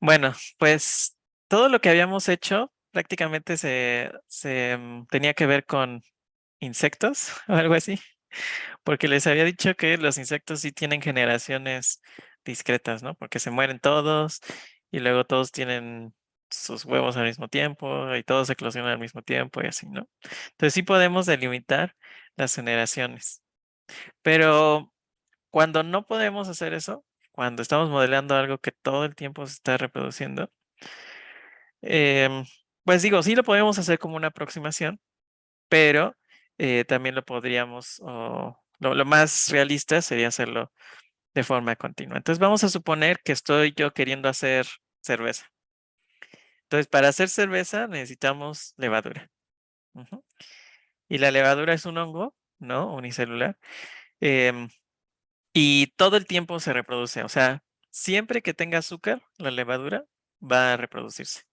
Bueno, pues todo lo que habíamos hecho prácticamente tenía que ver con insectos o algo así, porque les había dicho que los insectos sí tienen generaciones discretas, ¿no? Porque se mueren todos y luego todos tienen sus huevos al mismo tiempo y todos eclosionan al mismo tiempo y así, ¿no? Entonces sí podemos delimitar las generaciones, pero cuando no podemos hacer eso, cuando estamos modelando algo que todo el tiempo se está reproduciendo, Em, pues digo, sí lo podemos hacer como una aproximación, pero también lo podríamos, o lo más realista sería hacerlo de forma continua. Entonces vamos a suponer que estoy yo queriendo hacer cerveza. Entonces, para hacer cerveza necesitamos levadura. Ujú. Y la levadura es un hongo, ¿no? Unicelular. em, y todo el tiempo se reproduce. O sea, siempre que tenga azúcar, la levadura va a reproducirse.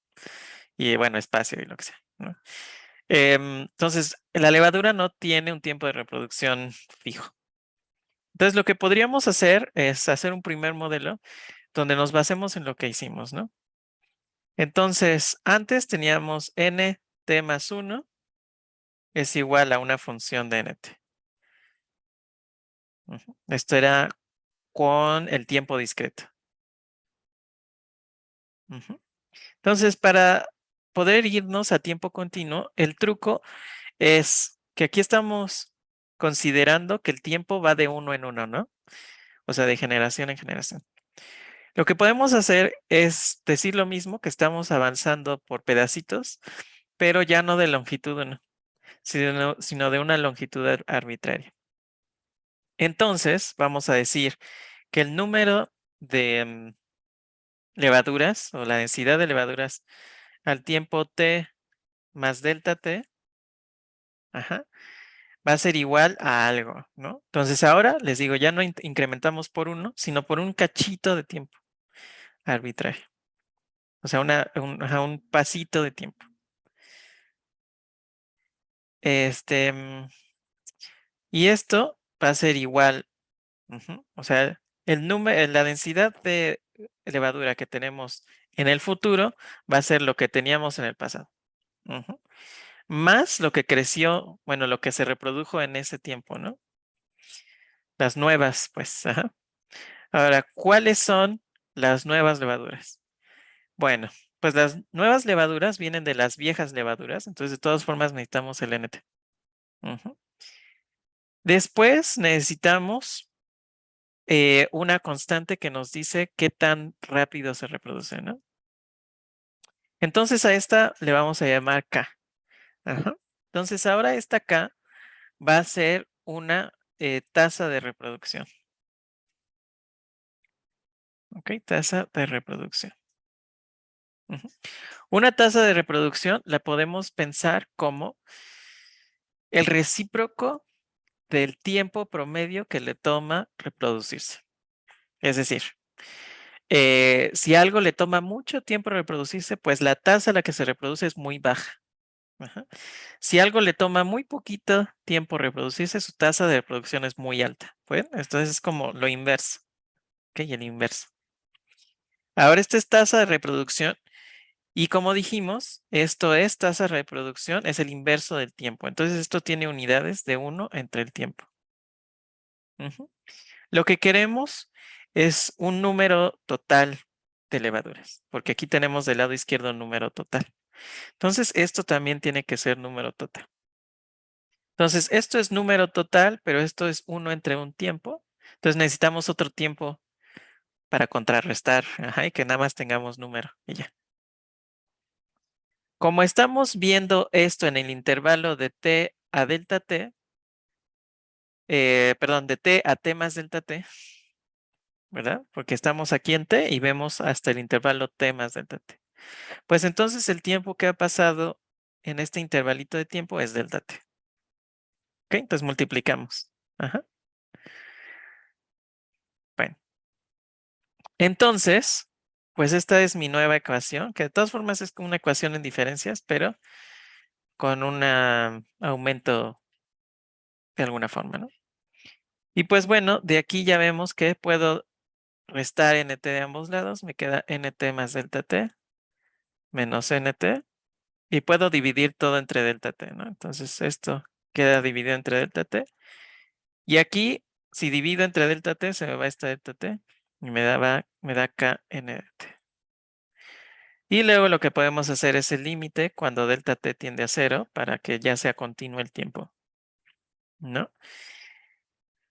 Y bueno, espacio y lo que sea, ¿no? Entonces, la levadura no tiene un tiempo de reproducción fijo. Entonces, lo que podríamos hacer es hacer un primer modelo donde nos basemos en lo que hicimos, ¿no? Entonces, antes teníamos nt más 1 es igual a una función de nt. Ujú. Esto era con el tiempo discreto. Ujú. Entonces, para poder irnos a tiempo continuo, el truco es que aquí estamos considerando que el tiempo va de uno en uno, ¿no? O sea, de generación en generación. Lo que podemos hacer es decir lo mismo, que estamos avanzando por pedacitos, pero ya no de longitud uno, sino de una longitud arbitraria. Entonces, vamos a decir que el número de levaduras o la densidad de levaduras al tiempo t más delta t, ajá, va a ser igual a algo, ¿no? Entonces ahora les digo, ya no incrementamos por uno, sino por un cachito de tiempo arbitrario. O sea, un pasito de tiempo. Y esto va a ser igual, ujú, o sea, la densidad de levadura que tenemos en el futuro va a ser lo que teníamos en el pasado. Ujú, más lo que creció, bueno, lo que se reprodujo en ese tiempo, ¿no? Las nuevas, pues, ajá. Ahora, ¿cuáles son las nuevas levaduras? Bueno, pues las nuevas levaduras vienen de las viejas levaduras, entonces de todas formas necesitamos el NT. Ujú. Después necesitamos una constante que nos dice qué tan rápido se reproduce, ¿no? Entonces a esta le vamos a llamar K. Ajá. Entonces ahora esta K va a ser una tasa de reproducción. ¿Ok? Tasa de reproducción. Ujú. Una tasa de reproducción la podemos pensar como el recíproco del tiempo promedio que le toma reproducirse. Es decir, si algo le toma mucho tiempo reproducirse, pues la tasa a la que se reproduce es muy baja. Ajá. Si algo le toma muy poquito tiempo reproducirse, su tasa de reproducción es muy alta. Bueno, entonces es como lo inverso. ¿Ok? El inverso. Ahora esta es tasa de reproducción y como dijimos, esto es tasa de reproducción, es el inverso del tiempo. Entonces esto tiene unidades de 1 entre el tiempo. Ujú. Lo que queremos es un número total de levaduras, porque aquí tenemos del lado izquierdo un número total. Entonces esto también tiene que ser número total. Entonces, esto es número total, pero esto es 1 entre un tiempo. Entonces necesitamos otro tiempo para contrarrestar, ajá, y que nada más tengamos número y ya. Como estamos viendo esto en el intervalo de t a delta t, perdón, de t a t más delta t, ¿verdad? Porque estamos aquí en t y vemos hasta el intervalo t más delta t. Pues entonces el tiempo que ha pasado en este intervalito de tiempo es delta t. ¿Ok? Entonces multiplicamos. Ajá. Bueno. Entonces, pues esta es mi nueva ecuación, que de todas formas es como una ecuación en diferencias, pero con un aumento de alguna forma, ¿no? Y pues bueno, de aquí ya vemos que puedo restar NT de ambos lados, me queda NT más delta T menos NT. Y puedo dividir todo entre delta T, ¿no? Entonces esto queda dividido entre delta T. Y aquí, si divido entre delta T, se me va esta delta T y me da K N de T. Y luego lo que podemos hacer es el límite cuando delta T tiende a 0 para que ya sea continuo el tiempo, ¿no?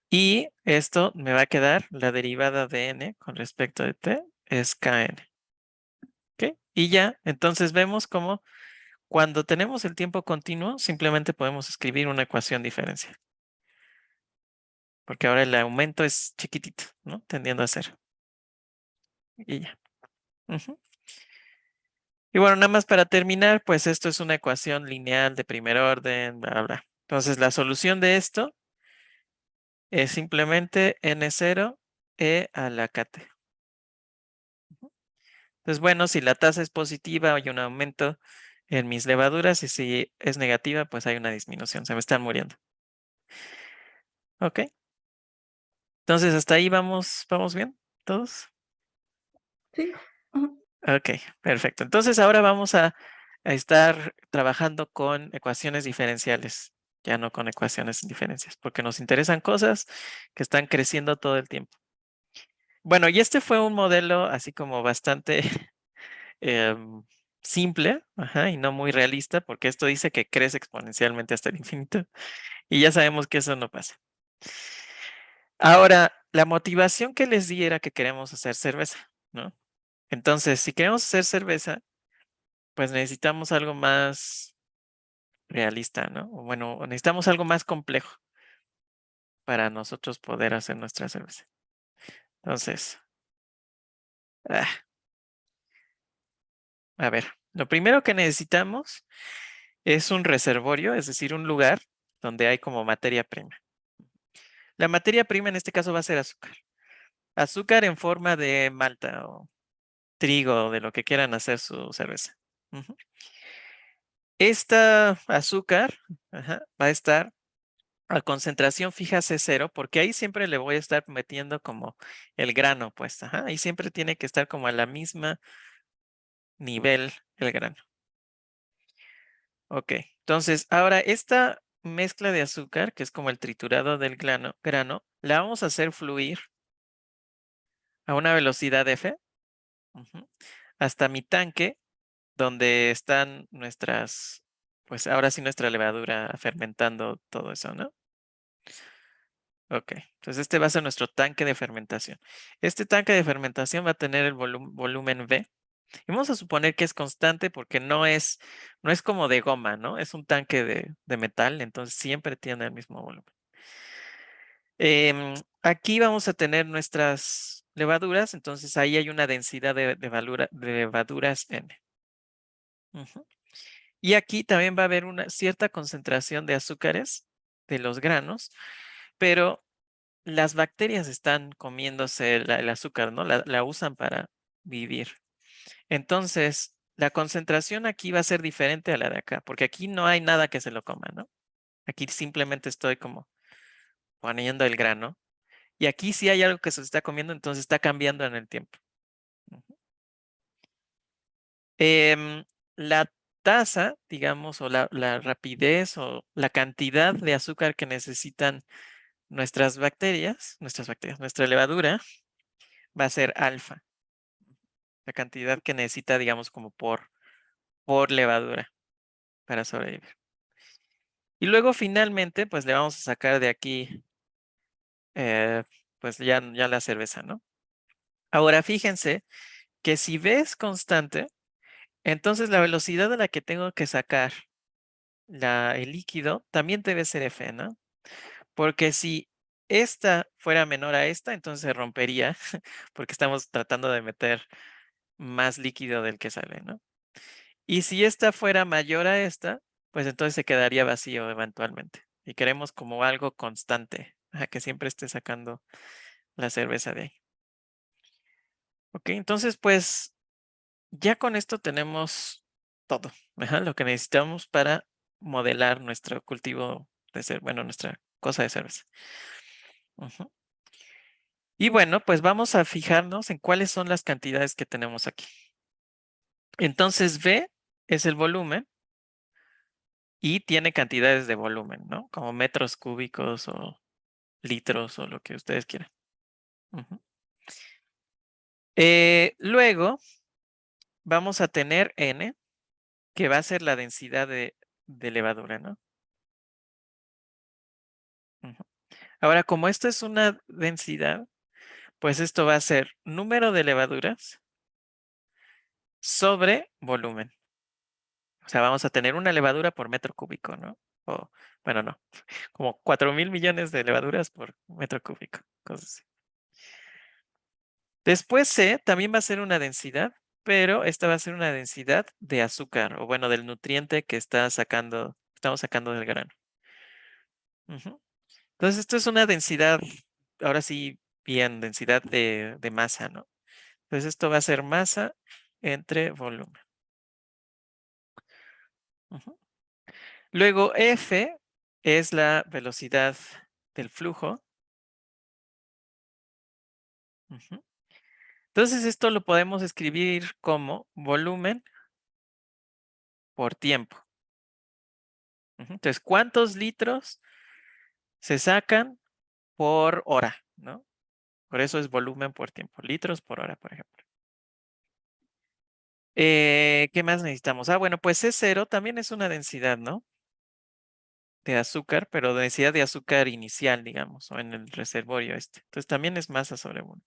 Y esto me va a quedar la derivada de N con respecto de T es Kn. ¿Ok? Y ya, entonces vemos cómo cuando tenemos el tiempo continuo, simplemente podemos escribir una ecuación diferencial. Porque ahora el aumento es chiquitito, ¿no? Tendiendo a 0. Y ya. Ujú. Y bueno, nada más para terminar, pues esto es una ecuación lineal de primer orden, bla, bla, bla. Entonces la solución de esto es simplemente N0 E a la KT. Entonces, bueno, si la tasa es positiva hay un aumento en mis levaduras y si es negativa, pues hay una disminución, se me están muriendo. ¿Ok? Entonces, hasta ahí vamos bien, todos. Sí. Ajá. Ok, perfecto. Entonces ahora vamos a estar trabajando con ecuaciones diferenciales, ya no con ecuaciones sin diferencias, porque nos interesan cosas que están creciendo todo el tiempo. Bueno, y este fue un modelo así como bastante em, simple, ajá, y no muy realista, porque esto dice que crece exponencialmente hasta el infinito, y ya sabemos que eso no pasa. Ahora, la motivación que les di era que queremos hacer cerveza, ¿no? Entonces, si queremos hacer cerveza, pues necesitamos algo más realista, ¿no? O bueno, necesitamos algo más complejo para nosotros poder hacer nuestra cerveza. Entonces, ah, a ver, lo primero que necesitamos es un reservorio, es decir, un lugar donde hay como materia prima. La materia prima en este caso va a ser azúcar. Azúcar en forma de malta o trigo o de lo que quieran hacer su cerveza. Ujú. Esta azúcar ajá, va a estar a concentración fija C0, porque ahí siempre le voy a estar metiendo como el grano, pues, ajá, ahí siempre tiene que estar como a la misma nivel el grano. Ok, entonces ahora esta mezcla de azúcar, que es como el triturado del grano, la vamos a hacer fluir a una velocidad F ujú, hasta mi tanque, donde están nuestras, pues ahora sí nuestra levadura fermentando todo eso, ¿no? Ok, entonces este va a ser nuestro tanque de fermentación. Este tanque de fermentación va a tener el volumen V. Y vamos a suponer que es constante porque no es como de goma, ¿no? Es un tanque de metal, entonces siempre tiene el mismo volumen. Aquí vamos a tener nuestras levaduras, entonces ahí hay una densidad de levaduras N. Ujú. Y aquí también va a haber una cierta concentración de azúcares de los granos, pero las bacterias están comiéndose el azúcar, ¿no? La usan para vivir. Entonces, la concentración aquí va a ser diferente a la de acá, porque aquí no hay nada que se lo coma, ¿no? Aquí simplemente estoy como poniendo el grano. Y aquí sí hay algo que se está comiendo, entonces está cambiando en el tiempo. Ujú. La tasa, digamos, o la rapidez o la cantidad de azúcar que necesitan nuestra levadura, va a ser alfa. La cantidad que necesita, digamos, como por levadura para sobrevivir. Y luego finalmente, pues le vamos a sacar de aquí, pues ya la cerveza, ¿no? Ahora fíjense que si B es constante, entonces la velocidad a la que tengo que sacar el líquido también debe ser F, ¿no? Porque si esta fuera menor a esta, entonces se rompería, porque estamos tratando de meter más líquido del que sale, ¿no? Y si esta fuera mayor a esta, pues entonces se quedaría vacío eventualmente. Y queremos como algo constante, que siempre esté sacando la cerveza de ahí. Ok, entonces pues ya con esto tenemos todo, lo que necesitamos para modelar nuestro cultivo de nuestra cosa de cerveza. Ujú. Y bueno, pues vamos a fijarnos en cuáles son las cantidades que tenemos aquí. Entonces, V es el volumen y tiene cantidades de volumen, ¿no? Como metros cúbicos o litros o lo que ustedes quieran. Ujú. Luego vamos a tener N, que va a ser la densidad de levadura, ¿no? Ujú. Ahora, como esto es una densidad, pues esto va a ser número de levaduras sobre volumen. O sea, vamos a tener una levadura por metro cúbico, ¿no? O, bueno, no, como 4,000 millones de levaduras por metro cúbico, cosas así. Después C también va a ser una densidad, pero esta va a ser una densidad de azúcar, o bueno, del nutriente que estamos sacando del grano. Ujú. Entonces, esto es una densidad, ahora sí, bien, densidad de masa, ¿no? Entonces, esto va a ser masa entre volumen. Ujú. Luego, F es la velocidad del flujo. Ujú. Entonces, esto lo podemos escribir como volumen por tiempo. Ujú. Entonces, ¿cuántos litros se sacan por hora, ¿no? Por eso es volumen por tiempo, litros por hora, por ejemplo. ¿Qué más necesitamos? Ah, bueno, pues C0 también es una densidad, ¿no? De azúcar, pero densidad de azúcar inicial, digamos, o en el reservorio este. Entonces también es masa sobre volumen.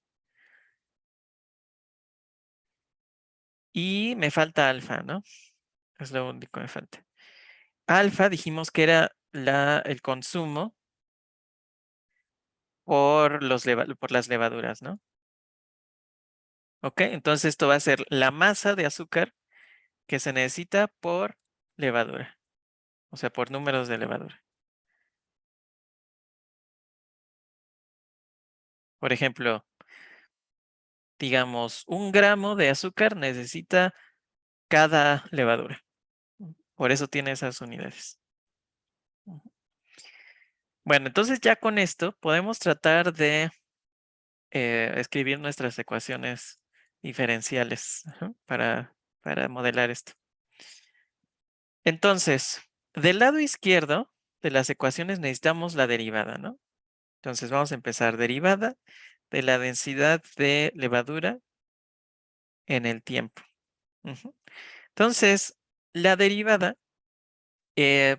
Y me falta alfa, ¿no? Es lo único que me falta. Alfa dijimos que era el consumo por las levaduras, ¿no? Ok, entonces esto va a ser la masa de azúcar que se necesita por levadura, o sea, por números de levadura. Por ejemplo, digamos, 1 gramo de azúcar necesita cada levadura. Por eso tiene esas unidades. Ujú. Bueno, entonces ya con esto podemos tratar de escribir nuestras ecuaciones diferenciales, ajá, para modelar esto. Entonces, del lado izquierdo de las ecuaciones necesitamos la derivada, ¿no? Entonces vamos a empezar derivada de la densidad de levadura en el tiempo. Ujú. Entonces, la derivada, eh,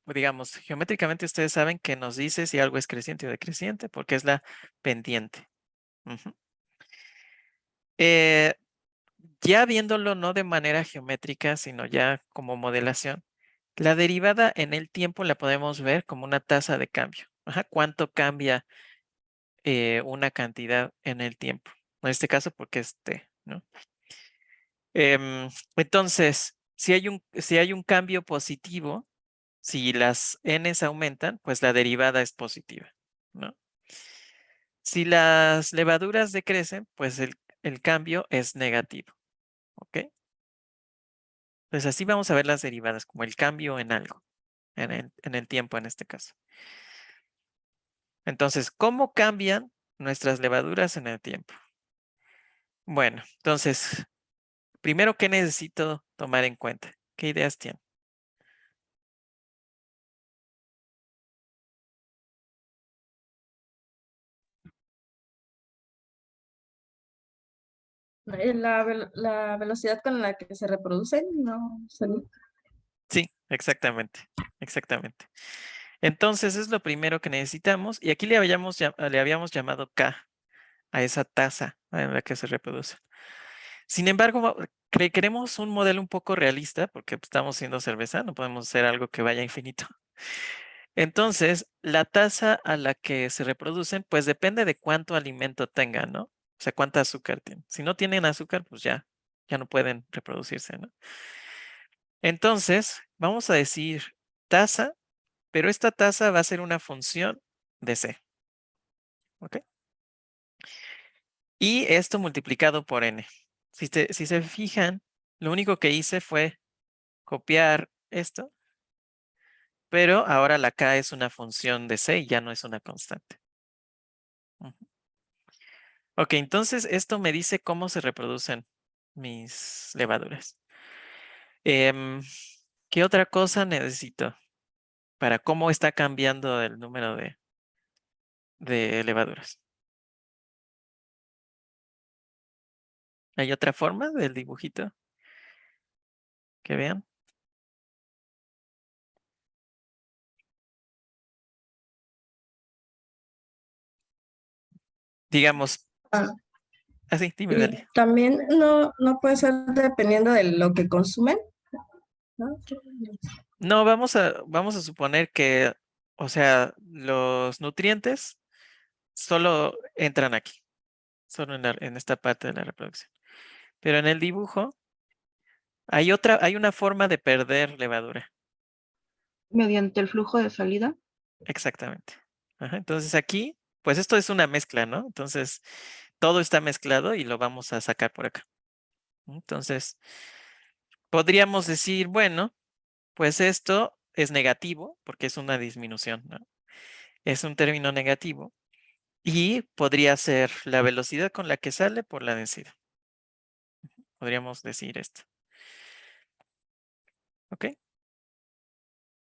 digamos, geométricamente ustedes saben que nos dice si algo es creciente o decreciente porque es la pendiente. Ujú. Eh, ya viéndolo no de manera geométrica, sino ya como modelación, la derivada en el tiempo la podemos ver como una tasa de cambio. Ajá, ¿cuánto cambia una cantidad en el tiempo? En este caso, porque es t, ¿no? Entonces, si hay un cambio positivo, si las n's aumentan, pues la derivada es positiva, ¿no? Si las levaduras decrecen, pues el cambio es negativo, ¿ok? Pues así vamos a ver las derivadas, como el cambio en algo, en el tiempo en este caso. Entonces, ¿cómo cambian nuestras levaduras en el tiempo? Bueno, entonces, primero, ¿qué necesito tomar en cuenta? ¿Qué ideas tienen? La velocidad con la que se reproducen, no sé. Sí, exactamente, exactamente. Entonces, es lo primero que necesitamos y aquí le habíamos llamado K a esa tasa en la que se reproduce. Sin embargo, queremos un modelo un poco realista porque estamos haciendo cerveza, no podemos hacer algo que vaya a infinito. Entonces, la tasa a la que se reproducen, pues depende de cuánto alimento tengan, ¿no? O sea, cuánta azúcar tienen. Si no tienen azúcar, pues ya no pueden reproducirse, ¿no? Entonces, vamos a decir tasa, pero esta tasa va a ser una función de C, ¿ok? Y esto multiplicado por n. Si se fijan, lo único que hice fue copiar esto, pero ahora la k es una función de C y ya no es una constante. Ujú. Ok, entonces esto me dice cómo se reproducen mis levaduras. Em, ¿Qué otra cosa necesito para cómo está cambiando el número de levaduras? ¿Hay otra forma del dibujito que vean? Digamos, Ah, así, dime, y Dalia. también no puede ser dependiendo de lo que consumen, ¿no? No, vamos a suponer que, o sea, los nutrientes solo entran aquí, solo en esta parte de la reproducción. Pero en el dibujo hay una forma de perder levadura. Mediante el flujo de salida. Exactamente. Ajá, entonces aquí, pues esto es una mezcla, ¿no? Entonces, todo está mezclado y lo vamos a sacar por acá. Entonces, podríamos decir, bueno, pues esto es negativo porque es una disminución, ¿no? Es un término negativo y podría ser la velocidad con la que sale por la densidad. Podríamos decir esto. ¿Ok?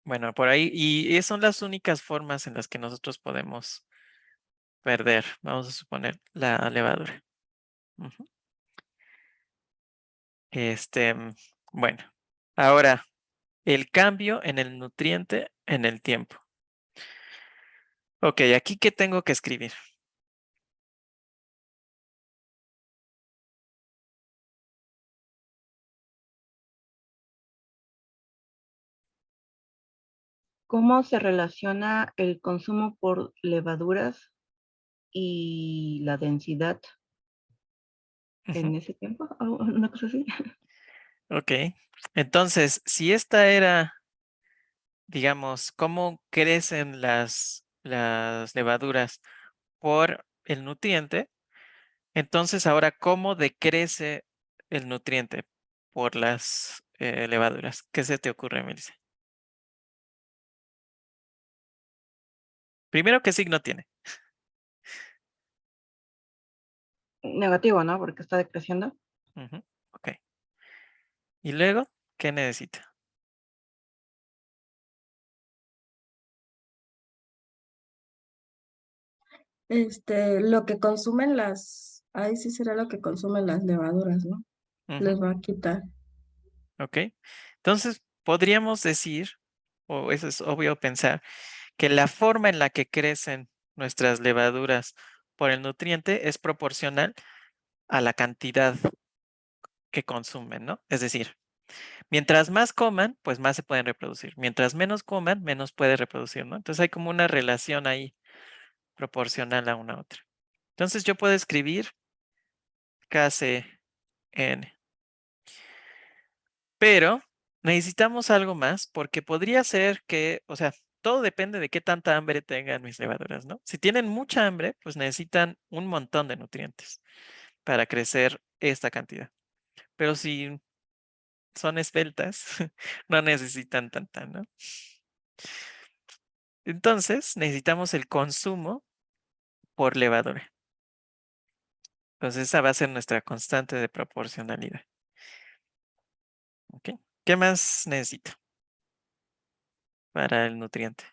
Bueno, por ahí, y son las únicas formas en las que nosotros podemos perder, vamos a suponer, la levadura. Ujú. Este, bueno, ahora el cambio en el nutriente en el tiempo. Ok, aquí qué tengo que escribir. ¿Cómo se relaciona el consumo por levaduras y la densidad Ujú. en ese tiempo? ¿Una cosa así? Ok, entonces, si esta era, digamos, cómo crecen las levaduras por el nutriente, entonces ahora, ¿cómo decrece el nutriente por las levaduras? ¿Qué se te ocurre, Melissa? Primero, ¿qué signo tiene? Negativo, ¿no? Porque está decreciendo. Ujú, ok. Y luego, ¿qué necesita? Lo que consumen ahí sí será lo que consumen las levaduras, ¿no? Ujú, Les va a quitar. ok. Entonces, podríamos decir, o eso es obvio pensar, que la forma en la que crecen nuestras levaduras por el nutriente es proporcional a la cantidad que consumen, ¿no? Es decir, mientras más coman, pues más se pueden reproducir. Mientras menos coman, menos puede reproducir, ¿no? Entonces hay como una relación ahí proporcional a una otra. Entonces yo puedo escribir KCN, pero necesitamos algo más porque podría ser que, o sea, todo depende de qué tanta hambre tengan mis levaduras, ¿no? Si tienen mucha hambre, pues necesitan un montón de nutrientes para crecer esta cantidad. Pero si son esbeltas, no necesitan tanta, ¿no? Entonces, necesitamos el consumo por levadura. Entonces, esa va a ser nuestra constante de proporcionalidad. ¿Ok? ¿Qué más necesito para el nutriente?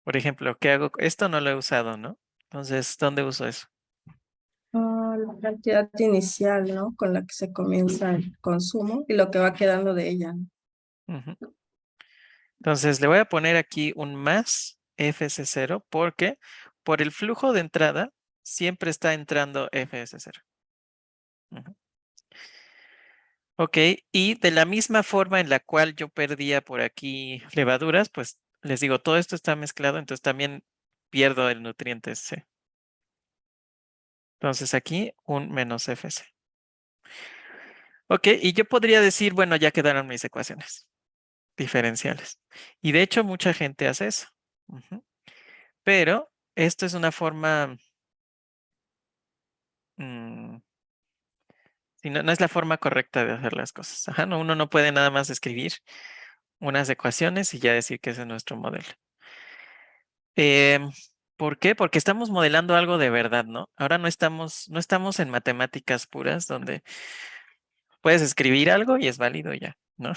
Por ejemplo, ¿qué hago? Esto no lo he usado, ¿no? Entonces, ¿dónde uso eso? Ah, la cantidad inicial, ¿no? Con la que se comienza el consumo y lo que va quedando de ella, ¿no? Ujú. Entonces, le voy a poner aquí un más FS0 porque por el flujo de entrada siempre está entrando FS0. Ujú. Ok, y de la misma forma en la cual yo perdía por aquí levaduras, pues les digo, todo esto está mezclado, entonces también pierdo el nutriente C. Entonces aquí un menos FC. Ok, y yo podría decir, bueno, ya quedaron mis ecuaciones diferenciales. Y de hecho mucha gente hace eso. Ujú. Pero esto es una forma mm, Si no, no es la forma correcta de hacer las cosas. Ajá, no, uno no puede nada más escribir unas ecuaciones y ya decir que ese es nuestro modelo. ¿Por qué? Porque estamos modelando algo de verdad, ¿no? Ahora no estamos en matemáticas puras donde puedes escribir algo y es válido ya, ¿no?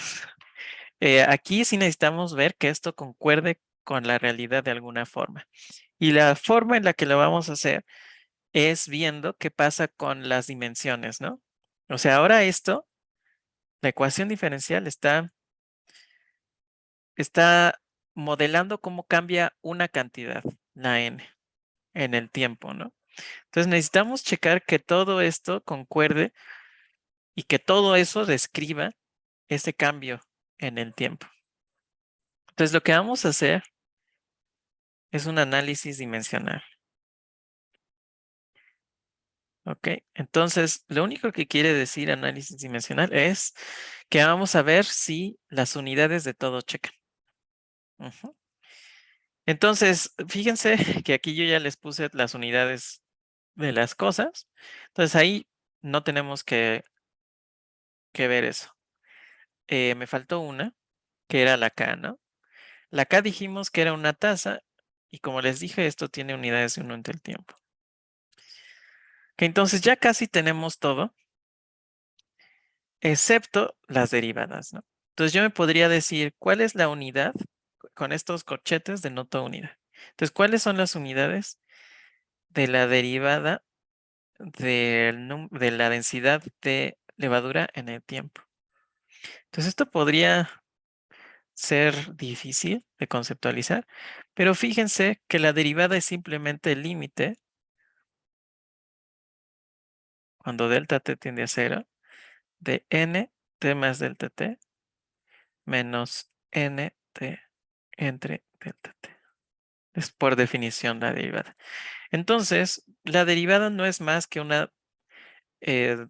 Aquí sí necesitamos ver que esto concuerde con la realidad de alguna forma. Y la forma en la que lo vamos a hacer es viendo qué pasa con las dimensiones, ¿no? O sea, ahora esto, la ecuación diferencial está modelando cómo cambia una cantidad, la n, en el tiempo, ¿no? Entonces necesitamos checar que todo esto concuerde y que todo eso describa ese cambio en el tiempo. Entonces lo que vamos a hacer es un análisis dimensional. ¿Ok? Entonces, lo único que quiere decir análisis dimensional es que vamos a ver si las unidades de todo checan. Ujú. Entonces, fíjense que aquí yo ya les puse las unidades de las cosas. Entonces, ahí no tenemos que ver eso. Me faltó una, que era la K, ¿no? La K dijimos que era una tasa y como les dije, esto tiene unidades de 1 entre el tiempo. Que entonces ya casi tenemos todo, excepto las derivadas, ¿no? Entonces yo me podría decir, ¿cuál es la unidad? Con estos corchetes denoto unidad. Entonces, ¿cuáles son las unidades de la derivada de la densidad de levadura en el tiempo? Entonces, esto podría ser difícil de conceptualizar, pero fíjense que la derivada es simplemente el límite cuando delta t tiende a 0 de n t más delta t menos n t entre delta t. Es por definición la derivada. Entonces, la derivada no es más que eh,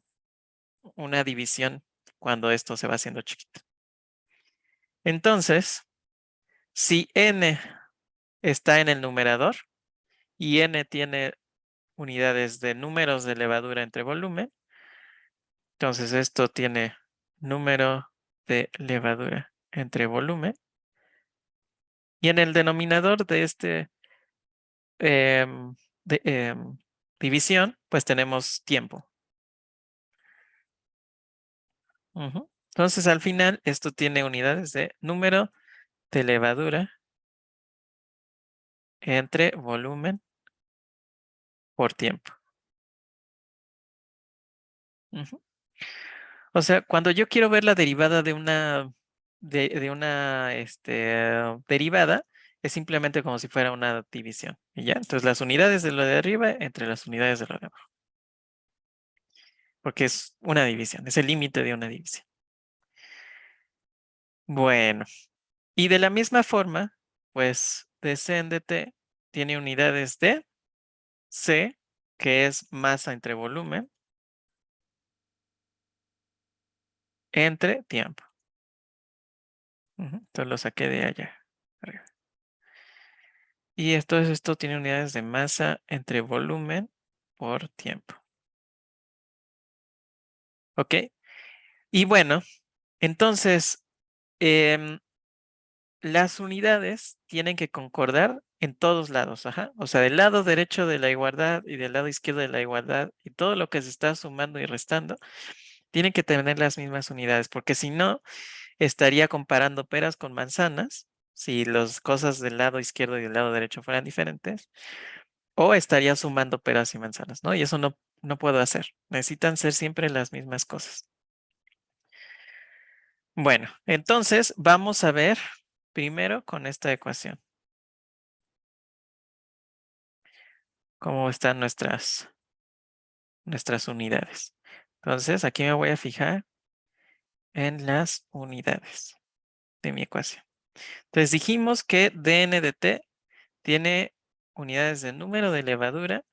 una división cuando esto se va haciendo chiquito. Entonces, si n está en el numerador y n tiene unidades de números de levadura entre volumen, entonces esto tiene número de levadura entre volumen. Y en el denominador de este em, de, división, pues tenemos tiempo. Ujú. Entonces, al final, esto tiene unidades de número de levadura entre volumen por tiempo. Ujú. O sea, cuando yo quiero ver la derivada de una derivada, es simplemente como si fuera una división. Y ya, entonces las unidades de lo de arriba entre las unidades de lo de abajo. Porque es una división, es el límite de una división. Bueno, y de la misma forma, pues dc en dt tiene unidades de c, que es masa entre volumen, entre tiempo. Entonces lo saqué de allá arriba. Y esto tiene unidades de masa entre volumen por tiempo. ¿Ok? Y bueno, entonces las unidades tienen que concordar en todos lados. Ajá. O sea, del lado derecho de la igualdad y del lado izquierdo de la igualdad y todo lo que se está sumando y restando, tienen que tener las mismas unidades, porque si no, estaría comparando peras con manzanas, si las cosas del lado izquierdo y del lado derecho fueran diferentes, o estaría sumando peras y manzanas, ¿no? Y eso no puedo hacer. Necesitan ser siempre las mismas cosas. Bueno, entonces vamos a ver primero con esta ecuación cómo están nuestras unidades. Entonces, aquí me voy a fijar en las unidades de mi ecuación. Entonces, dijimos que dn de t tiene unidades de número de levadura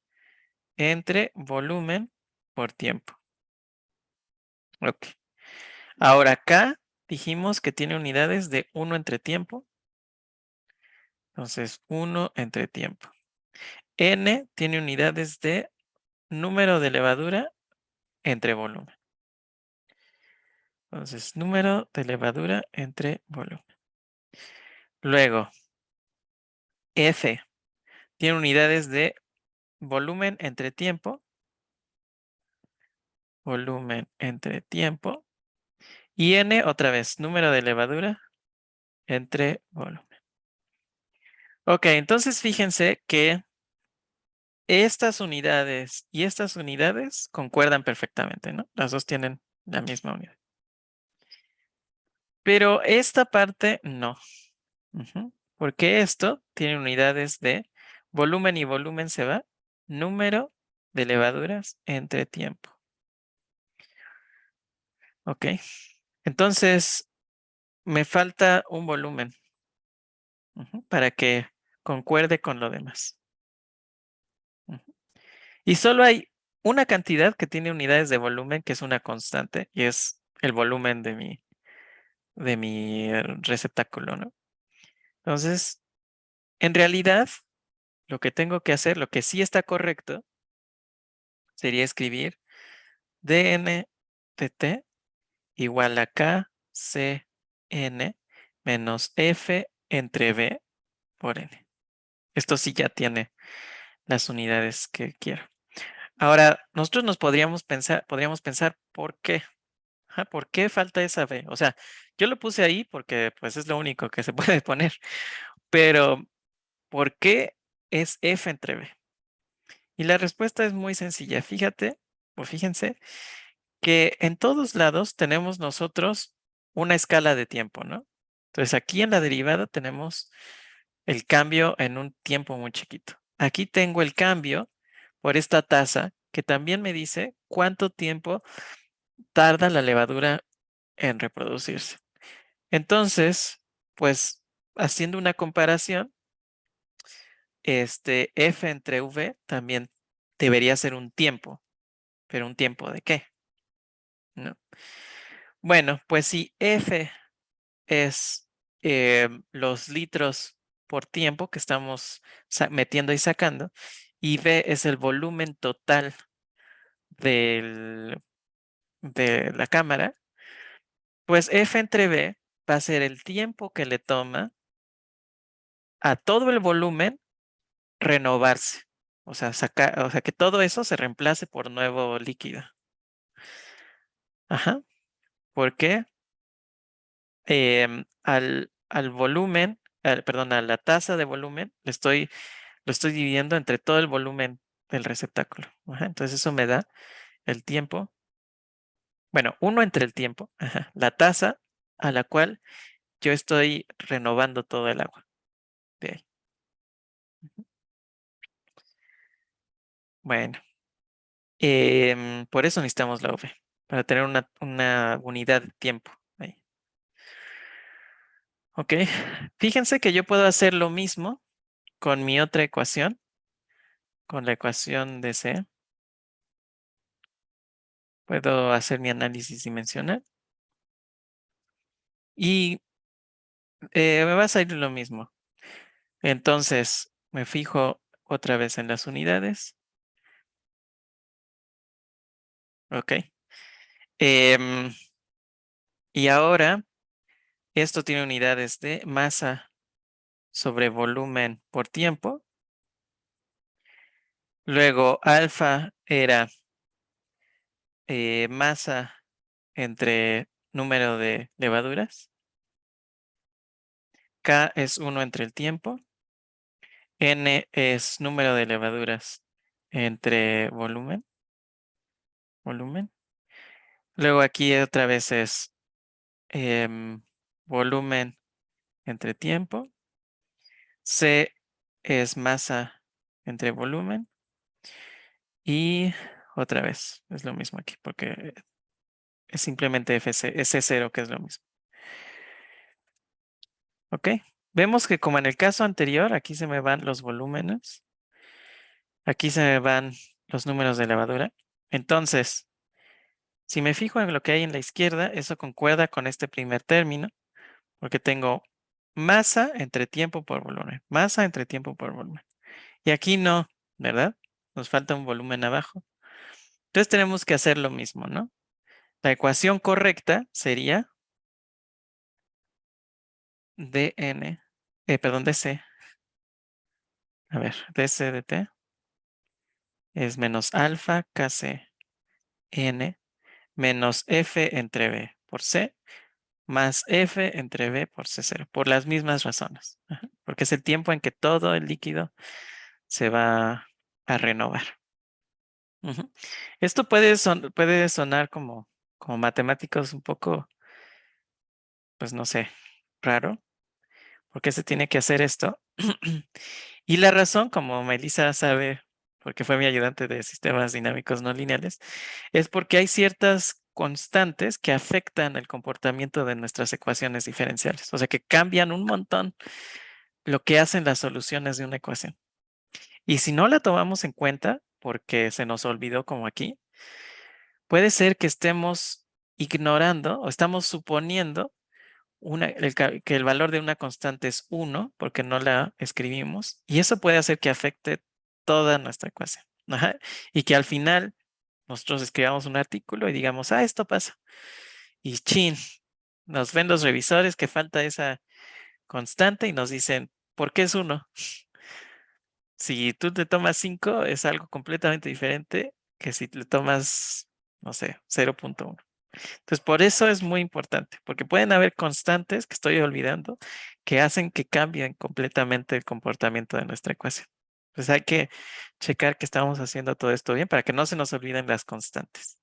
entre volumen por tiempo. Ok. Ahora acá dijimos que tiene unidades de 1 entre tiempo. Entonces, 1 entre tiempo. N tiene unidades de número de levadura entre volumen. Entonces, número de levadura entre volumen. Luego, F tiene unidades de volumen entre tiempo. Volumen entre tiempo. Y N, otra vez, número de levadura entre volumen. Ok, entonces fíjense que estas unidades y estas unidades concuerdan perfectamente, ¿no? Las dos tienen la misma unidad. Pero esta parte no. Porque esto tiene unidades de volumen y volumen se va. Número de levaduras entre tiempo. Ok. Entonces, me falta un volumen para que concuerde con lo demás. Y solo hay una cantidad que tiene unidades de volumen que es una constante y es el volumen de mi receptáculo, ¿no? Entonces, en realidad, lo que tengo que hacer, lo que sí está correcto, sería escribir dn de t igual a kcn menos f entre b por n. Esto sí ya tiene las unidades que quiero. Ahora, nosotros podríamos pensar, ¿por qué? ¿Por qué falta esa b? O sea, yo lo puse ahí porque pues es lo único que se puede poner, pero ¿por qué es f entre b? Y la respuesta es muy sencilla. Fíjate, o fíjense, que en todos lados tenemos nosotros una escala de tiempo, ¿no? Entonces aquí en la derivada tenemos el cambio en un tiempo muy chiquito. Aquí tengo el cambio por esta tasa que también me dice cuánto tiempo tarda la levadura en reproducirse. Entonces, pues haciendo una comparación, f entre v también debería ser un tiempo, pero ¿un tiempo de qué? ¿No? Bueno, pues si f es los litros por tiempo que estamos metiendo y sacando, y v es el volumen total de la cámara, pues f entre v va a ser el tiempo que le toma a todo el volumen renovarse. O sea, que todo eso se reemplace por nuevo líquido. Ajá. ¿Por qué? Al volumen, perdón, a la tasa de volumen, lo estoy dividiendo entre todo el volumen del receptáculo. Ajá, entonces eso me da el tiempo. Bueno, uno entre el tiempo, la tasa a la cual yo estoy renovando todo el agua de ahí. Bueno, por eso necesitamos la V, para tener una unidad de tiempo ahí. Ok, fíjense que yo puedo hacer lo mismo con mi otra ecuación, con la ecuación de C. Puedo hacer mi análisis dimensional y me va a salir lo mismo. Entonces, me fijo otra vez en las unidades. Ok. Y ahora, esto tiene unidades de masa sobre volumen por tiempo. Luego, alfa era masa entre número de levaduras. K es 1 entre el tiempo. N es número de levaduras entre volumen. Luego aquí otra vez es volumen entre tiempo. C es masa entre volumen. Y otra vez es lo mismo aquí porque es simplemente FC, es C0 que es lo mismo. Ok. Vemos que como en el caso anterior, aquí se me van los volúmenes. Aquí se me van los números de levadura. Entonces, si me fijo en lo que hay en la izquierda, eso concuerda con este primer término, porque tengo masa entre tiempo por volumen, masa entre tiempo por volumen. Y aquí no, ¿verdad? Nos falta un volumen abajo. Entonces tenemos que hacer lo mismo, ¿no? La ecuación correcta sería dn, perdón, dc. A ver, dc de t es menos alfa kc n menos f entre b por c más f entre b por c0, por las mismas razones. Ajá, porque es el tiempo en que todo el líquido se va a renovar. Ujú. Esto puede sonar como matemáticos un poco, pues no sé, raro. ¿Por qué se tiene que hacer esto? Y la razón, como Melissa sabe, porque fue mi ayudante de sistemas dinámicos no lineales, es porque hay ciertas constantes que afectan el comportamiento de nuestras ecuaciones diferenciales. O sea, que cambian un montón lo que hacen las soluciones de una ecuación. Y si no la tomamos en cuenta, porque se nos olvidó como aquí, puede ser que estemos ignorando o estamos suponiendo que el valor de una constante es 1 porque no la escribimos y eso puede hacer que afecte toda nuestra ecuación. Ajá, y que al final nosotros escribamos un artículo y digamos, esto pasa. Y chin, nos ven los revisores que falta esa constante y nos dicen, ¿por qué es 1? Si tú te tomas 5 es algo completamente diferente que si le tomas, no sé, 0.1. Entonces, por eso es muy importante, porque pueden haber constantes que estoy olvidando que hacen que cambien completamente el comportamiento de nuestra ecuación. Entonces, hay que checar que estamos haciendo todo esto bien para que no se nos olviden las constantes.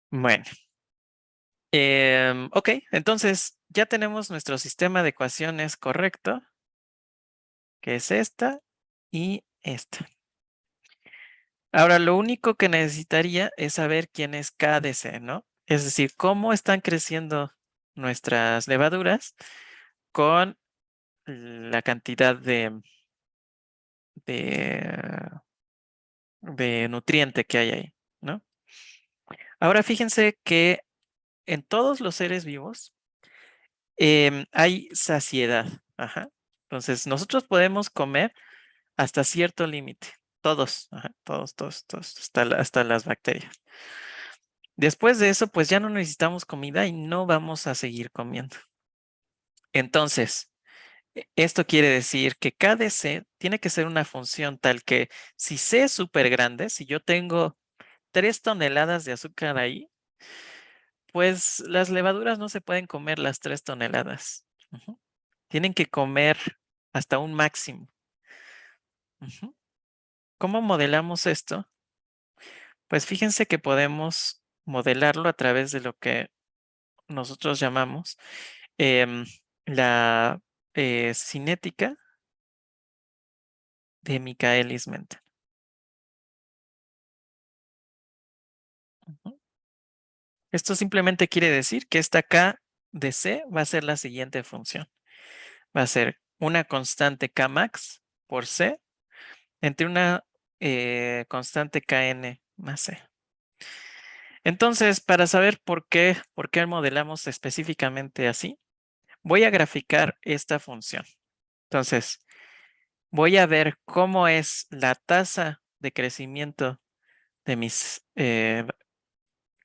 Bueno, ok, entonces ya tenemos nuestro sistema de ecuaciones correcto, que es esta y esta. Ahora, lo único que necesitaría es saber quién es K de C, ¿no? Es decir, cómo están creciendo nuestras levaduras con la cantidad de, de nutriente que hay ahí, ¿no? Ahora, fíjense que en todos los seres vivos hay saciedad. Ajá. Entonces, nosotros podemos comer hasta cierto límite. Todos, ajá, todos, hasta las bacterias. Después de eso, pues ya no necesitamos comida y no vamos a seguir comiendo. Entonces, esto quiere decir que KdC tiene que ser una función tal que si C es súper grande, si yo tengo 3 toneladas de azúcar ahí, pues las levaduras no se pueden comer las 3 toneladas. Ujú. Tienen que comer hasta un máximo. Ujú. ¿Cómo modelamos esto? Pues fíjense que podemos modelarlo a través de lo que nosotros llamamos em, la cinética de Michaelis-Menten. Ujú. Esto simplemente quiere decir que esta K de C va a ser la siguiente función. Va a ser una constante Kmax por C entre una constante Kn más C. Entonces, para saber por qué modelamos específicamente así, voy a graficar esta función. Entonces, voy a ver cómo es la tasa de crecimiento de mis,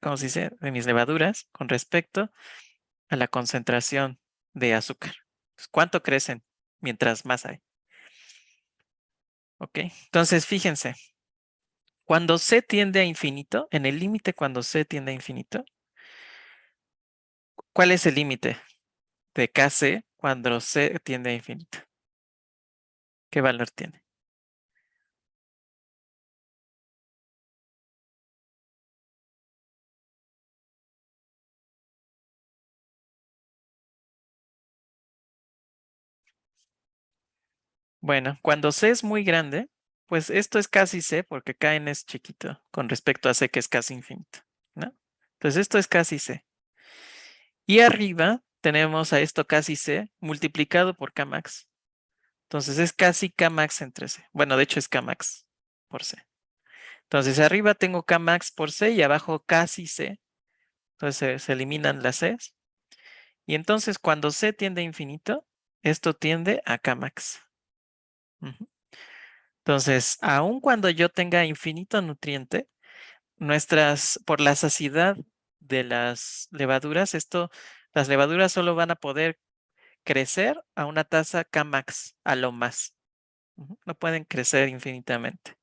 ¿cómo se dice? De mis levaduras con respecto a la concentración de azúcar. Pues, ¿cuánto crecen mientras más hay? Ok, entonces fíjense, cuando C tiende a infinito, en el límite cuando C tiende a infinito, ¿cuál es el límite de Kc cuando C tiende a infinito? ¿Qué valor tiene? Bueno, cuando C es muy grande, pues esto es casi C porque Kn es chiquito con respecto a C que es casi infinito, ¿no? Entonces esto es casi C. Y arriba tenemos a esto casi C multiplicado por Kmax. Entonces es casi Kmax entre C. Bueno, de hecho es Kmax por C. Entonces arriba tengo Kmax por C y abajo casi C. Entonces se eliminan las Cs. Y entonces cuando C tiende a infinito, esto tiende a Kmax. Ujú. Entonces, aun cuando yo tenga infinito nutriente, por la saciedad de las levaduras, las levaduras solo van a poder crecer a una tasa Kmax a lo más. No pueden crecer infinitamente.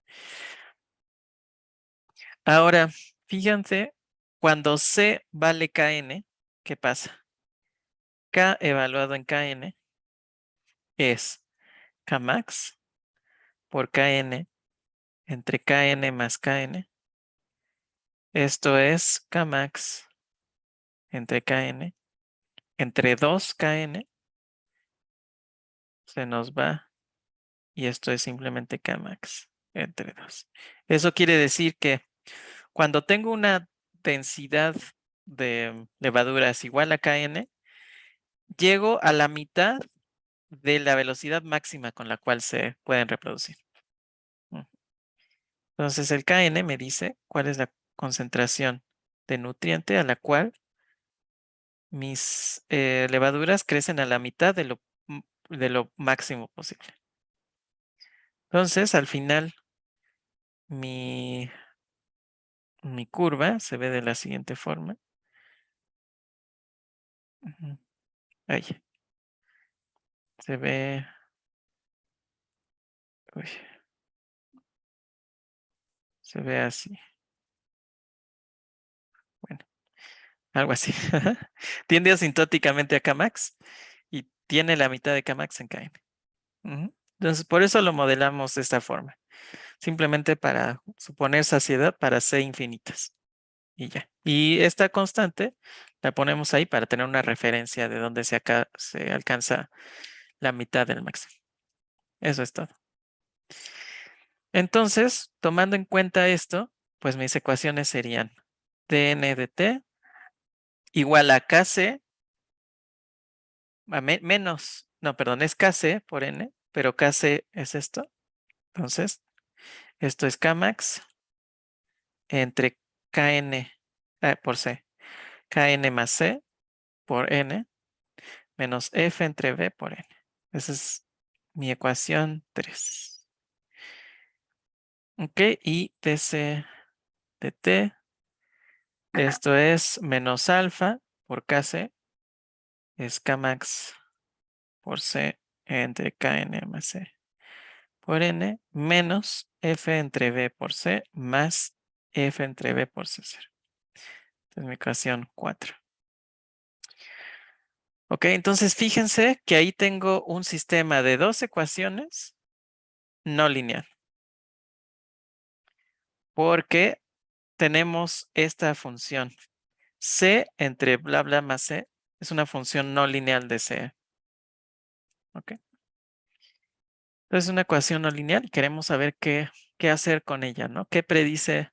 Ahora, fíjense, cuando C vale Kn, ¿qué pasa? K evaluado en Kn es Kmax por Kn entre Kn más Kn. Esto es Kmax entre Kn entre 2Kn. Se nos va y esto es simplemente Kmax entre 2. Eso quiere decir que cuando tengo una densidad de levaduras igual a Kn, llego a la mitad de la velocidad máxima con la cual se pueden reproducir. Entonces el Kn me dice cuál es la concentración de nutriente a la cual mis levaduras crecen a la mitad de lo máximo posible. Entonces al final mi curva se ve de la siguiente forma. Ahí. Se ve. Uy, se ve así. Bueno, algo así. Tiende asintóticamente a Kmax y tiene la mitad de Kmax en Kn. Entonces, por eso lo modelamos de esta forma. Simplemente para suponer saciedad para C infinitas. Y ya. Y esta constante la ponemos ahí para tener una referencia de dónde se alcanza la mitad del máximo. Eso es todo. Entonces, tomando en cuenta esto, pues mis ecuaciones serían dn de t igual a kc menos, no, perdón, es kc por n, pero kc es esto. Entonces, esto es Kmax entre Kn por C, Kn más C por N menos F entre V por N. Esa es mi ecuación 3. Ok, y dc de t, esto es menos alfa por Kc, es Kmax por C entre Kn más C por N menos F entre V por C más F entre V por C0. Esta es mi ecuación 4. Ok, entonces fíjense que ahí tengo un sistema de 2 ecuaciones no lineal. Porque tenemos esta función. C entre bla bla más C es una función no lineal de C. Ok. Entonces es una ecuación no lineal y queremos saber qué hacer con ella, ¿no? ¿Qué predice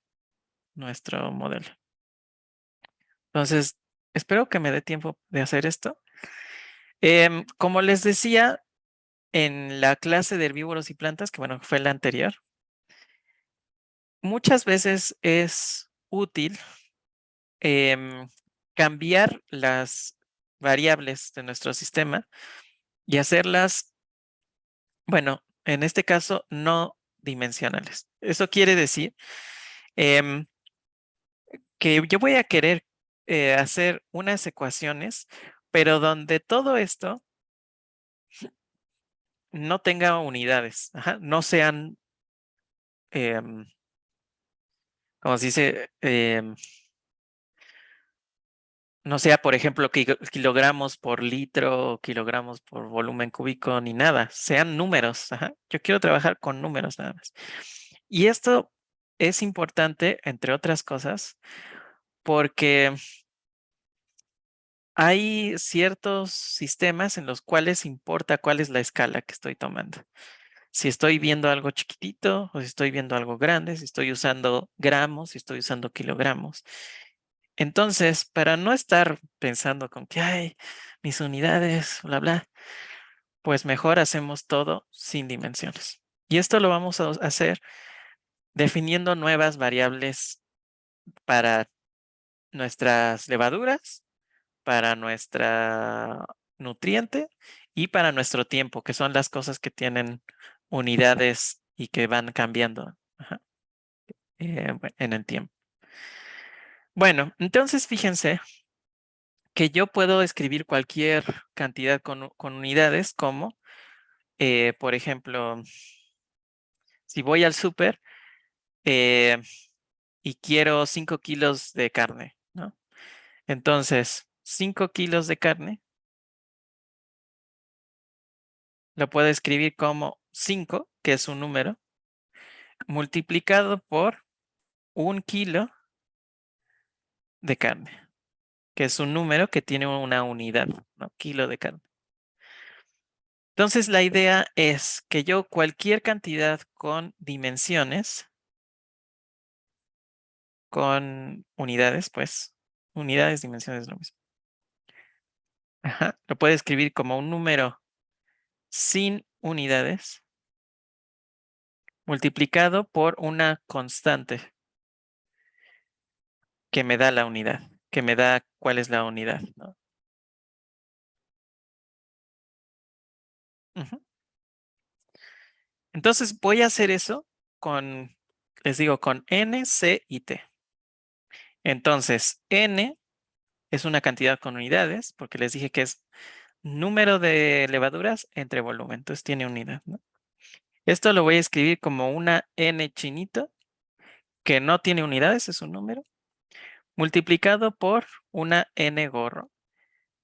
nuestro modelo? Entonces, espero que me dé tiempo de hacer esto. Como les decía en la clase de herbívoros y plantas, que bueno, fue la anterior, muchas veces es útil cambiar las variables de nuestro sistema y hacerlas, bueno, en este caso, no dimensionales. Eso quiere decir que yo voy a querer hacer unas ecuaciones, pero donde todo esto no tenga unidades, no sean, como se dice, no sea, por ejemplo, kilogramos por litro, kilogramos por volumen cúbico, ni nada, sean números. Yo quiero trabajar con números nada más. Y esto es importante, entre otras cosas, porque hay ciertos sistemas en los cuales importa cuál es la escala que estoy tomando. Si estoy viendo algo chiquitito o si estoy viendo algo grande, si estoy usando gramos, si estoy usando kilogramos. Entonces, para no estar pensando con que hay mis unidades, bla, bla, pues mejor hacemos todo sin dimensiones. Y esto lo vamos a hacer definiendo nuevas variables para nuestras levaduras, para nuestra nutriente y para nuestro tiempo, que son las cosas que tienen unidades y que van cambiando en el tiempo. Bueno, entonces fíjense que yo puedo escribir cualquier cantidad con unidades como, por ejemplo, si voy al súper y quiero 5 kilos de carne, ¿no? Entonces, 5 kilos de carne lo puedo escribir como 5, que es un número, multiplicado por 1 kilo de carne, que es un número que tiene una unidad, ¿no? Kilo de carne. Entonces, la idea es que yo cualquier cantidad con dimensiones, con unidades, pues, unidades, dimensiones, lo mismo. Ajá, lo puedo escribir como un número sin unidades multiplicado por una constante que me da la unidad, que me da cuál es la unidad, ¿no? Ujú. Entonces voy a hacer eso con, les digo, con n, c y t. Entonces, n es una cantidad con unidades, porque les dije que es número de levaduras entre volumen, entonces tiene unidad, ¿no? Esto lo voy a escribir como una n chinito, que no tiene unidades, es un número, multiplicado por una n gorro,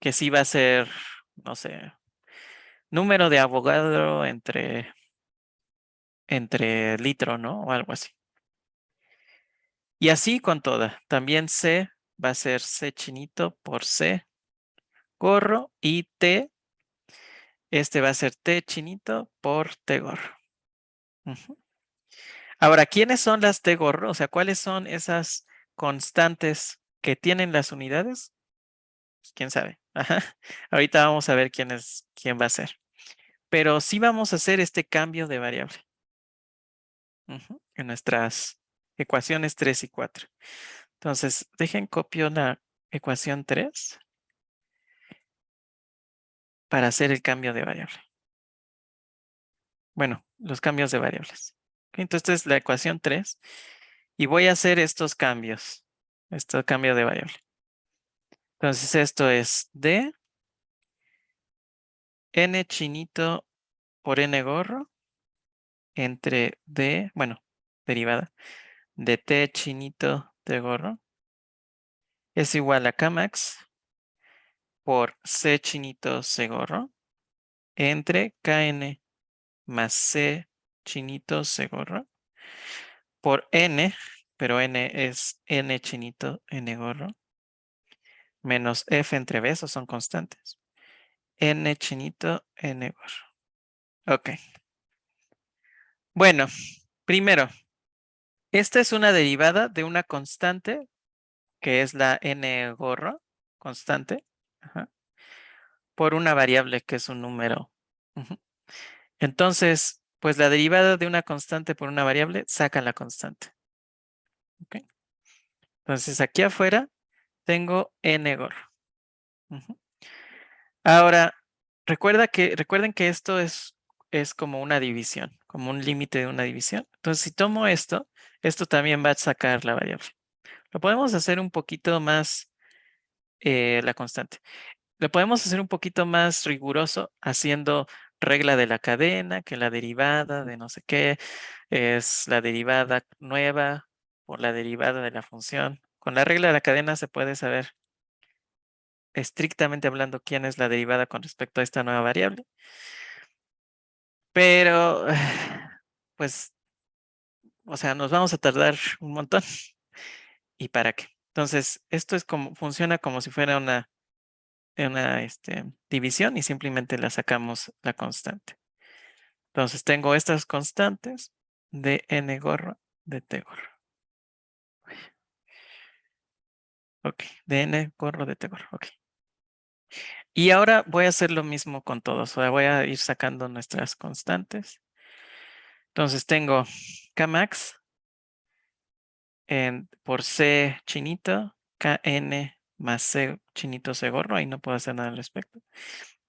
que sí va a ser, no sé, número de Avogadro entre litro, ¿no? O algo así. Y así con toda. También C va a ser C chinito por C gorro y T, este va a ser T chinito por T gorro. Ujú. Ahora, ¿quiénes son las T gorro? O sea, ¿cuáles son esas constantes que tienen las unidades? Pues, quién sabe. Ajá. Ahorita vamos a ver quién va a ser. Pero sí vamos a hacer este cambio de variable. Ujú. En nuestras ecuaciones 3 y 4. Entonces, dejen copio la ecuación 3 para hacer el cambio de variable. Bueno, los cambios de variables. Ok, entonces, esta es la ecuación 3 y voy a hacer estos cambios. Este cambio de variable. Entonces, esto es d n chinito por n gorro entre d, bueno, derivada, de t chinito de gorro es igual a Kmax por c chinito c gorro entre kn más c chinito c gorro por n, pero n es n chinito n gorro, menos f entre b, esos son constantes. N chinito n gorro. Ok. Bueno, primero, esta es una derivada de una constante que es la n gorro, constante, ajá, por una variable que es un número. Ujú. Entonces, pues la derivada de una constante por una variable saca la constante. Ok. Entonces, aquí afuera tengo n gorro. Ujú. Ahora, recuerden que esto es como una división, como un límite de una división. Entonces, si tomo esto también va a sacar la variable. Lo podemos hacer un poquito más, la constante. Lo podemos hacer un poquito más riguroso haciendo regla de la cadena, que la derivada de no sé qué es la derivada nueva por la derivada de la función. Con la regla de la cadena se puede saber estrictamente hablando quién es la derivada con respecto a esta nueva variable. Pero, pues, o sea, nos vamos a tardar un montón. ¿Y para qué? Entonces, esto es como, funciona como si fuera una división y simplemente la sacamos la constante. Entonces, tengo estas constantes de n gorro de t gorro. Ok, de n gorro de t gorro. Ok. Y ahora voy a hacer lo mismo con todos. O sea, voy a ir sacando nuestras constantes. Entonces, tengo Kmax por C chinito, KN más C chinito C gorro, ahí no puedo hacer nada al respecto.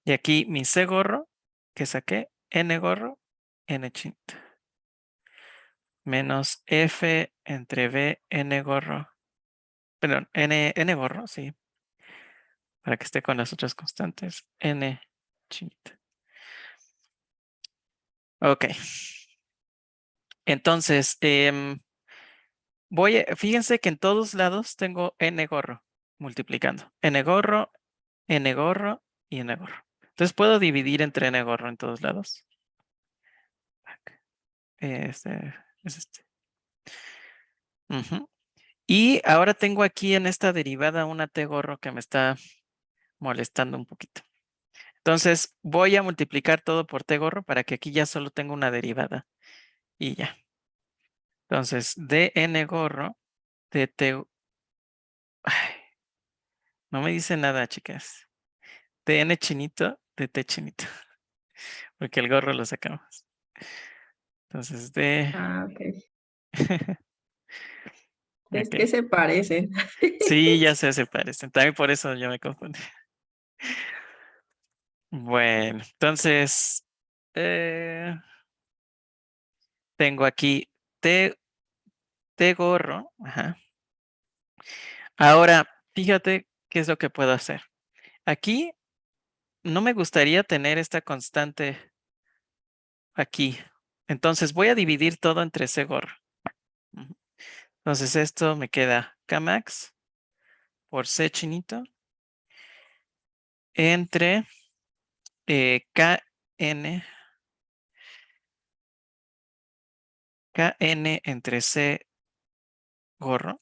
Y aquí mi C gorro que saqué, N gorro, N chinito. Menos F entre B, N gorro, Perdón, n gorro, sí. Para que esté con las otras constantes. N chinita. Ok. Entonces, fíjense que en todos lados tengo n gorro multiplicando. N gorro y n gorro. Entonces puedo dividir entre n gorro en todos lados. Este es este. Ujú. Y ahora tengo aquí en esta derivada una t gorro que me está molestando un poquito. Entonces voy a multiplicar todo por t gorro para que aquí ya solo tengo una derivada. Y ya. Entonces, de n gorro de t. Ay, no me dice nada, chicas. De n chinito de t chinito. Porque el gorro lo sacamos. Entonces, de. Ah, ok. Es que Ok. se parecen. Sí, ya se parecen. También por eso yo me confundí. Bueno, entonces. Tengo aquí t gorro. Ajá. Ahora, fíjate qué es lo que puedo hacer. Aquí no me gustaría tener esta constante aquí. Entonces voy a dividir todo entre c gorro. Ujú. Entonces esto me queda Kmax por c chinito entre Kn entre c gorro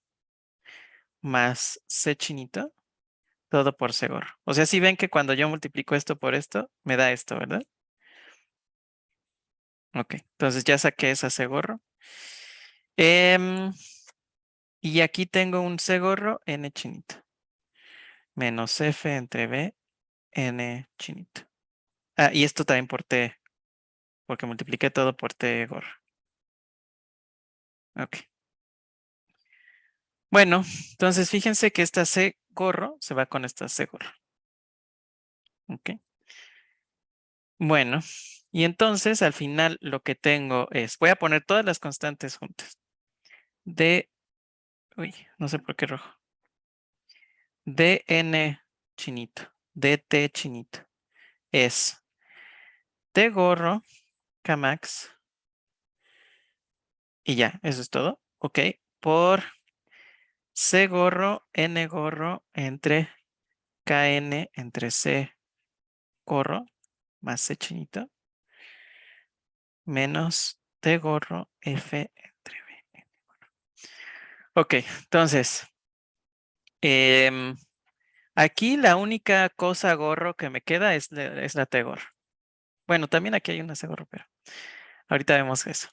más c chinito, todo por c gorro. O sea, si ven que cuando yo multiplico esto por esto, me da esto, ¿verdad? Ok, entonces ya saqué esa c gorro. Y aquí tengo un c gorro n chinito menos f entre b n chinito. Ah, y esto también por t, porque multipliqué todo por t gorro. Ok. Bueno, entonces fíjense que esta c gorro se va con esta c gorro. Ok. Bueno, y entonces al final lo que tengo es, voy a poner todas las constantes juntas. Uy, no sé por qué rojo. Dn chinito, dt chinito. Es t gorro, Kmax. Y ya, eso es todo. Ok. Por c gorro, n gorro entre kn entre c gorro más c chinito menos t gorro f entre b. Ok, entonces, aquí la única cosa gorro que me queda es la t gorro. Bueno, también aquí hay una c gorro, pero ahorita vemos eso.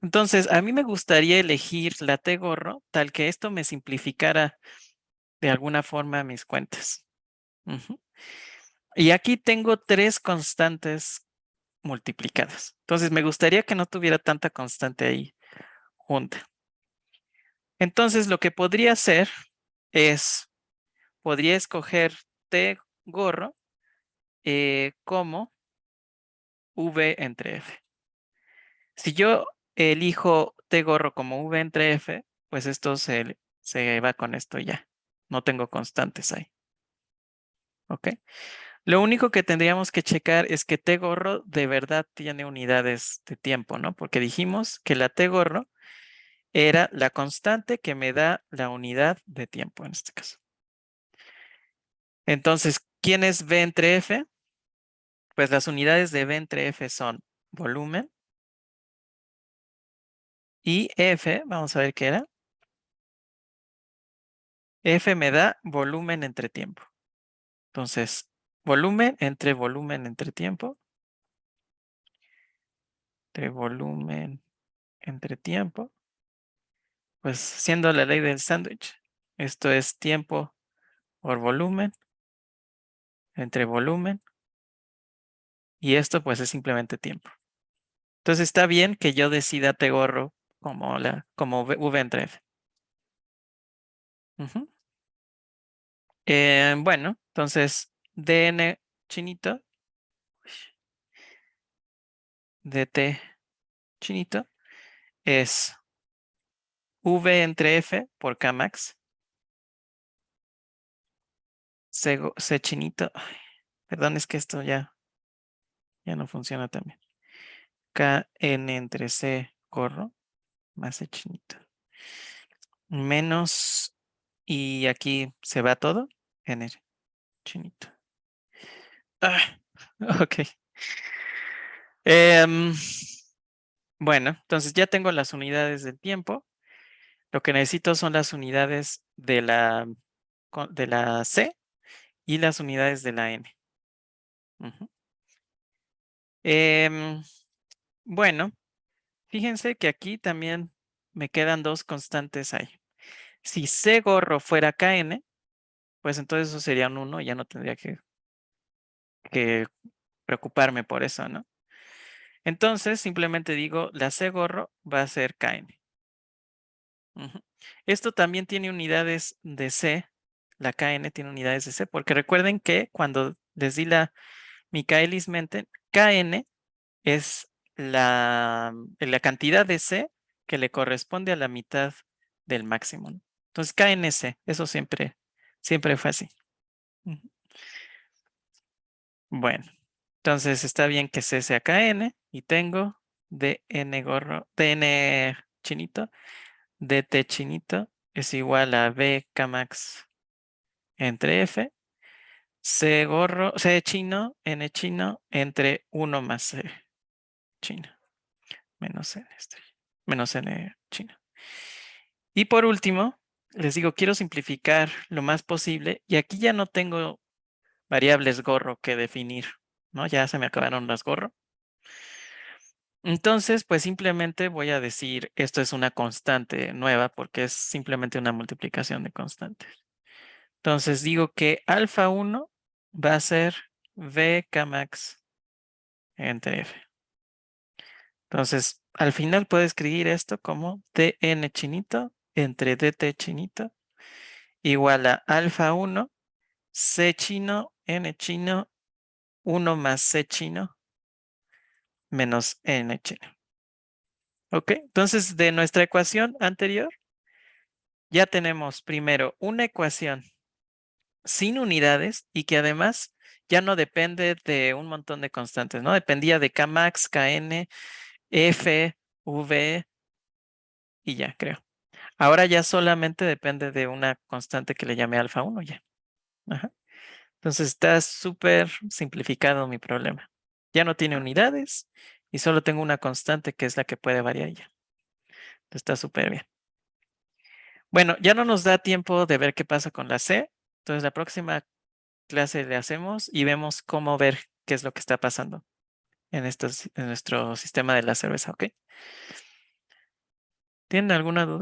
Entonces, a mí me gustaría elegir la t gorro tal que esto me simplificara de alguna forma mis cuentas. Ujú. Y aquí tengo 3 constantes multiplicadas. Entonces, me gustaría que no tuviera tanta constante ahí junta. Entonces, lo que podría hacer es, podría escoger t gorro como v entre f. Si yo elijo t gorro como v entre f, pues esto se va con esto ya. No tengo constantes ahí. ¿Ok? Lo único que tendríamos que checar es que t gorro de verdad tiene unidades de tiempo, ¿no? Porque dijimos que la t gorro era la constante que me da la unidad de tiempo en este caso. Entonces, ¿quién es v entre f? Pues las unidades de v entre f son volumen y f, vamos a ver qué era. F me da volumen entre tiempo. Entonces, volumen entre tiempo, de volumen entre tiempo, pues siendo la ley del sándwich, esto es tiempo por volumen, entre volumen, y esto pues es simplemente tiempo. Entonces está bien que yo decida T gorro como V entre F. Ujú. Bueno, entonces dn chinito, dt chinito, es V entre F por Kmax C chinito. Ay, perdón, es que esto ya no funciona también. KN entre C gorro más C chinito. Menos, y aquí se va todo, N chinito. Ah, ok. Bueno, entonces ya tengo las unidades del tiempo. Lo que necesito son las unidades de la C y las unidades de la N. Ujú. Bueno, fíjense que aquí también me quedan dos constantes ahí. Si C gorro fuera KN, pues entonces eso sería un 1 y ya no tendría que preocuparme por eso, ¿no? Entonces simplemente digo la C gorro va a ser KN. Ujú. Esto también tiene unidades de C. La KN tiene unidades de C, porque recuerden que cuando les di la Michaelis-Menten, KN es la cantidad de C que le corresponde a la mitad del máximo, ¿no? Entonces, KNC, eso siempre fue así. Ujú. Bueno, entonces está bien que C sea KN y tengo DN gorro, DN chinito, DT chinito es igual a B Kmax entre F, C gorro, C chino, N chino entre 1 más C chino, menos N menos N chino. Y por último, les digo, quiero simplificar lo más posible y aquí ya no tengo variables gorro que definir, ¿no? Ya se me acabaron las gorro. Entonces, pues simplemente voy a decir, esto es una constante nueva porque es simplemente una multiplicación de constantes. Entonces digo que alfa 1 va a ser V Kmax entre F. Entonces, al final puedo escribir esto como Tn chinito entre Dt chinito igual a alfa 1, C chino, N chino, 1 más C chino menos N chino. ¿Ok? Entonces, de nuestra ecuación anterior, ya tenemos primero una ecuación sin unidades y que además ya no depende de un montón de constantes, ¿no? Dependía de Kmax, Kn, F, V y ya, creo. Ahora ya solamente depende de una constante que le llame alfa 1 ya. Ajá. Entonces está súper simplificado mi problema. Ya no tiene unidades y solo tengo una constante que es la que puede variar ya. Entonces está súper bien. Bueno, ya no nos da tiempo de ver qué pasa con la C. Entonces la próxima clase le hacemos y vemos cómo ver qué es lo que está pasando en nuestro sistema de la cerveza, ¿ok? ¿Tienen alguna duda?